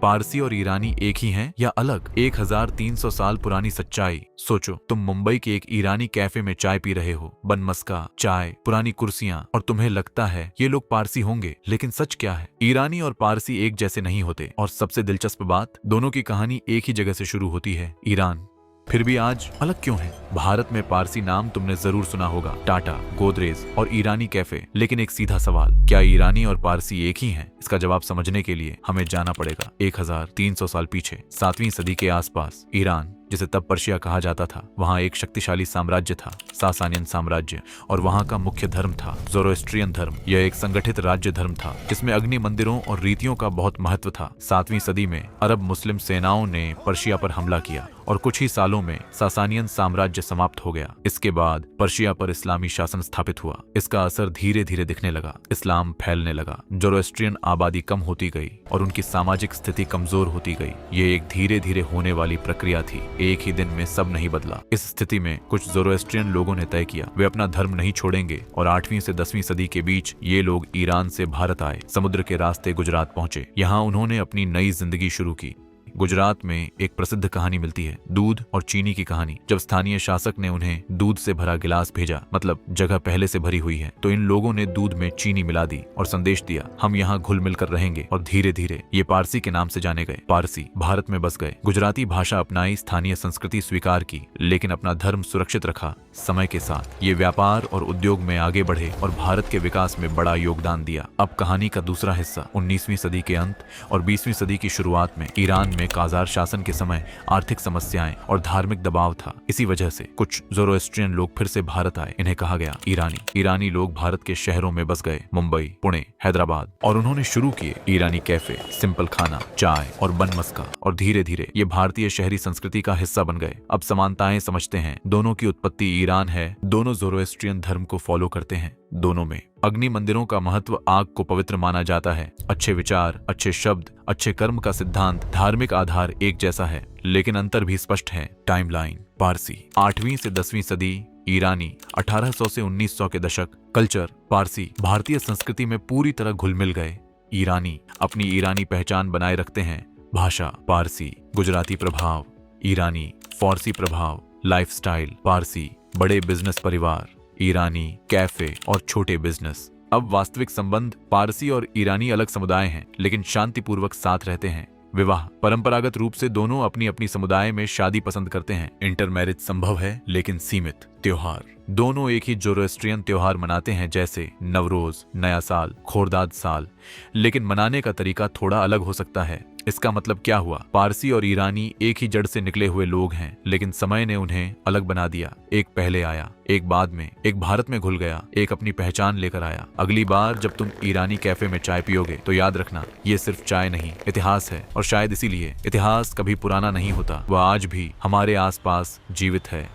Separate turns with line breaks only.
पारसी और ईरानी एक ही हैं या अलग? 1300 साल पुरानी सच्चाई। सोचो, तुम मुंबई के एक ईरानी कैफे में चाय पी रहे हो, बनमस्का, चाय, पुरानी कुर्सियां, और तुम्हें लगता है ये लोग पारसी होंगे। लेकिन सच क्या है? ईरानी और पारसी एक जैसे नहीं होते। और सबसे दिलचस्प बात, दोनों की कहानी एक ही जगह से शुरू होती है, ईरान। फिर भी आज अलग क्यों है? भारत में पारसी नाम तुमने जरूर सुना होगा, टाटा, गोदरेज और ईरानी कैफे। लेकिन एक सीधा सवाल, क्या ईरानी और पारसी एक ही हैं? इसका जवाब समझने के लिए हमें जाना पड़ेगा 1300 साल पीछे, 7वीं सदी के आसपास। ईरान, जिसे तब पर्शिया कहा जाता था, वहाँ एक शक्तिशाली साम्राज्य था, सासानियन साम्राज्य, और वहाँ का मुख्य धर्म था ज़ोरोएस्ट्रियन धर्म। यह एक संगठित राज्य धर्म था जिसमें अग्नि मंदिरों और रीतियों का बहुत महत्व था। 7वीं सदी में अरब मुस्लिम सेनाओं ने पर्शिया पर हमला किया और कुछ ही सालों में सासानियन साम्राज्य समाप्त हो गया। इसके बाद पर्शिया पर इस्लामी शासन स्थापित हुआ। इसका असर धीरे धीरे दिखने लगा, इस्लाम फैलने लगा, ज़ोरोएस्ट्रियन आबादी कम होती गई और उनकी सामाजिक स्थिति कमजोर होती गई। ये एक धीरे धीरे होने वाली प्रक्रिया थी, एक ही दिन में सब नहीं बदला। इस स्थिति में कुछ ज़ोरोएस्ट्रियन लोगों ने तय किया वे अपना धर्म नहीं छोड़ेंगे, और 8वीं से 10वीं सदी के बीच ये लोग ईरान से भारत आए, समुद्र के रास्ते गुजरात पहुंचे। यहाँ उन्होंने अपनी नई जिंदगी शुरू की। गुजरात में एक प्रसिद्ध कहानी मिलती है, दूध और चीनी की कहानी। जब स्थानीय शासक ने उन्हें दूध से भरा गिलास भेजा, मतलब जगह पहले से भरी हुई है, तो इन लोगों ने दूध में चीनी मिला दी और संदेश दिया, हम यहाँ घुल मिल कर रहेंगे। और धीरे धीरे ये पारसी के नाम से जाने गए। पारसी भारत में बस गए, गुजराती भाषा अपनाई, स्थानीय संस्कृति स्वीकार की, लेकिन अपना धर्म सुरक्षित रखा। समय के साथ ये व्यापार और उद्योग में आगे बढ़े और भारत के विकास में बड़ा योगदान दिया। अब कहानी का दूसरा हिस्सा। 19वीं सदी के अंत और 20वीं सदी की शुरुआत में ईरान में काजार शासन के समय आर्थिक समस्याएं और धार्मिक दबाव था। इसी वजह से कुछ ज़ोरोएस्ट्रियन लोग फिर से भारत आए। इन्हें कहा गया ईरानी। ईरानी लोग भारत के शहरों में बस गए, मुंबई, पुणे, हैदराबाद, और उन्होंने शुरू किए ईरानी कैफे, सिंपल खाना, चाय और बनमस्का, और धीरे धीरे ये भारतीय शहरी संस्कृति का हिस्सा बन गए। अब समानताएं समझते हैं, दोनों की उत्पत्ति ईरान है, दोनों ज़ोरोएस्ट्रियन धर्म को फॉलो करते हैं। दोनों में अग्नि मंदिरों का महत्व, आग को पवित्र माना जाता है। अच्छे विचार, अच्छे शब्द, अच्छे कर्म का सिद्धांत, धार्मिक आधार एक जैसा है, लेकिन अंतर भी स्पष्ट है। टाइमलाइन, पारसी 8वीं से 10वीं सदी, ईरानी 1800 से 1900 के दशक। कल्चर, पारसी भारतीय संस्कृति में पूरी तरह घुल मिल गए। ईरानी अपनी ईरानी पहचान बनाए रखते हैं। भाषा, पारसी गुजराती प्रभाव, ईरानी फारसी प्रभाव। लाइफस्टाइल, पारसी बड़े बिजनेस परिवार, ईरानी कैफे और छोटे बिजनेस। अब वास्तविक संबंध, पारसी और ईरानी अलग समुदाय हैं, लेकिन शांतिपूर्वक साथ रहते हैं। विवाह, परंपरागत रूप से दोनों अपनी अपनी समुदाय में शादी पसंद करते हैं। इंटरमैरिज संभव है, लेकिन सीमित। त्योहार, दोनों एक ही ज़ोरोएस्ट्रियन त्योहार मनाते हैं, जैसे नवरोज, नया साल, खोरदाद साल, लेकिन मनाने का तरीका थोड़ा अलग हो सकता है। इसका मतलब क्या हुआ? पारसी और ईरानी एक ही जड़ से निकले हुए लोग हैं, लेकिन समय ने उन्हें अलग बना दिया। एक पहले आया, एक बाद में, एक भारत में घुल गया, एक अपनी पहचान लेकर आया। अगली बार जब तुम ईरानी कैफे में चाय पियोगे तो याद रखना, ये सिर्फ चाय नहीं, इतिहास है। और शायद इसीलिए इतिहास कभी पुराना नहीं होता, वह आज भी हमारे आसपास जीवित है।